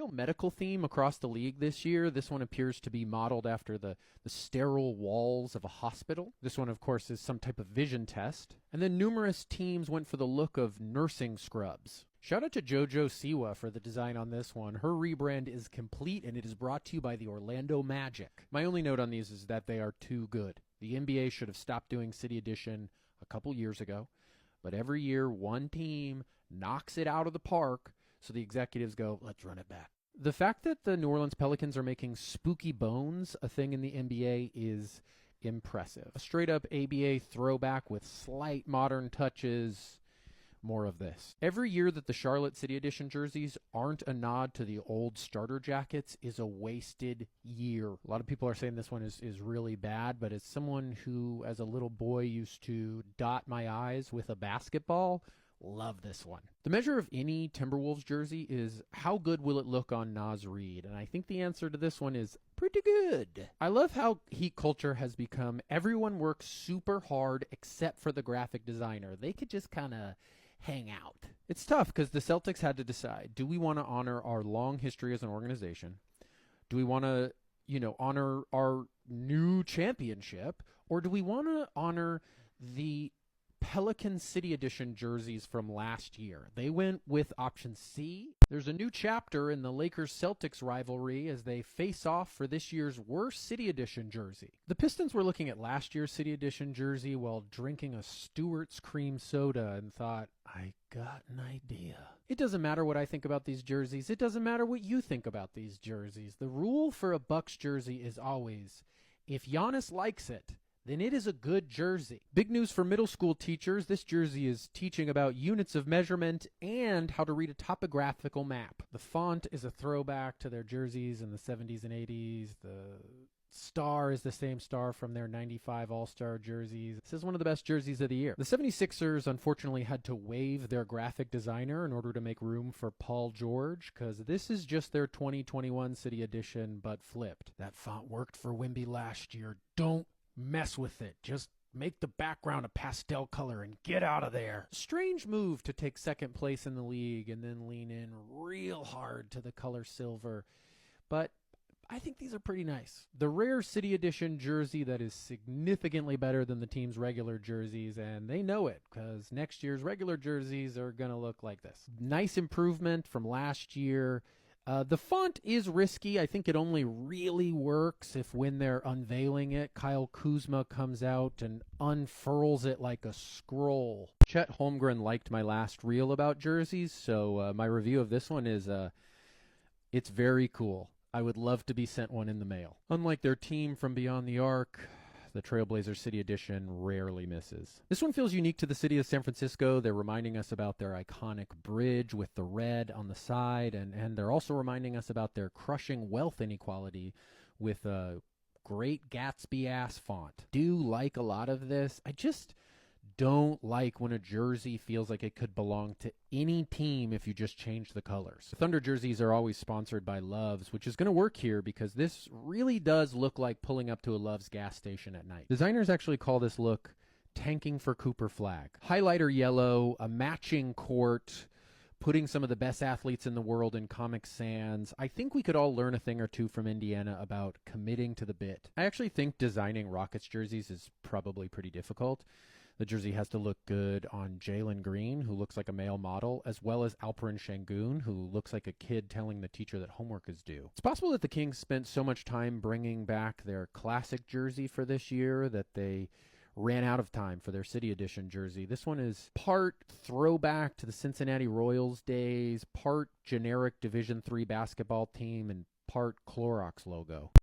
real medical theme across the league this year. This one appears to be modeled after the sterile walls of a hospital. This one, of course, is some type of vision test. And then numerous teams went for the look of nursing scrubs. Shout out to JoJo Siwa for the design on this one. Her rebrand is complete, and it is brought to you by the Orlando Magic. My only note on these is that they are too good. The NBA should have stopped doing City Edition a couple years ago, but every year one team knocks it out of the park, so the executives go, let's run it back. The fact that the New Orleans Pelicans are making spooky bones a thing in the NBA is impressive. A straight-up ABA throwback with slight modern touches. More of this. Every year that the Charlotte City Edition jerseys aren't a nod to the old starter jackets is a wasted year. A lot of people are saying this one is really bad, but as someone who, as a little boy, used to dot my I's with a basketball, love this one. The measure of any Timberwolves jersey is how good will it look on Naz Reid, and I think the answer to this one is pretty good. I love how Heat culture has become everyone works super hard except for the graphic designer. They could just kind of hang out. It's tough because the Celtics had to decide, do we want to honor our long history as an organization? Do we want to, honor our new championship? Or do we want to honor the Pelican City Edition jerseys from last year? They went with option C. There's a new chapter in the Lakers-Celtics rivalry as they face off for this year's worst City Edition jersey. The Pistons were looking at last year's City Edition jersey while drinking a Stewart's cream soda and thought, I got an idea. It doesn't matter what I think about these jerseys. It doesn't matter what you think about these jerseys. The rule for a Bucks jersey is always, if Giannis likes it, then it is a good jersey. Big news for middle school teachers. This jersey is teaching about units of measurement and how to read a topographical map. The font is a throwback to their jerseys in the 70s and 80s. The star is the same star from their 95 All-Star jerseys. This is one of the best jerseys of the year. The 76ers unfortunately had to waive their graphic designer in order to make room for Paul George, because this is just their 2021 City Edition but flipped. That font worked for Wemby last year. Don't mess with it. Just make the background a pastel color and get out of there. Strange move to take second place in the league and then lean in real hard to the color silver, but I think these are pretty nice. The rare City Edition jersey that is significantly better than the team's regular jerseys, and they know it because next year's regular jerseys are going to look like this. Nice improvement from last year. The font is risky. I think it only really works if when they're unveiling it, Kyle Kuzma comes out and unfurls it like a scroll. Chet Holmgren liked my last reel about jerseys, so my review of this one is it's very cool. I would love to be sent one in the mail. Unlike their team from Beyond the Arc, the Trailblazer City Edition rarely misses. This one feels unique to the city of San Francisco. They're reminding us about their iconic bridge with the red on the side, and they're also reminding us about their crushing wealth inequality with a great Gatsby-ass font. Do like a lot of this. I just don't like when a jersey feels like it could belong to any team if you just change the colors. The Thunder jerseys are always sponsored by Love's, which is going to work here because this really does look like pulling up to a Love's gas station at night. Designers actually call this look tanking for Cooper flag. Highlighter yellow, a matching court, putting some of the best athletes in the world in Comic Sans. I think we could all learn a thing or two from Indiana about committing to the bit. I actually think designing Rockets jerseys is probably pretty difficult. The jersey has to look good on Jalen Green, who looks like a male model, as well as Alperen Şengün, who looks like a kid telling the teacher that homework is due. It's possible that the Kings spent so much time bringing back their classic jersey for this year that they ran out of time for their City Edition jersey. This one is part throwback to the Cincinnati Royals days, part generic Division III basketball team, and part Clorox logo.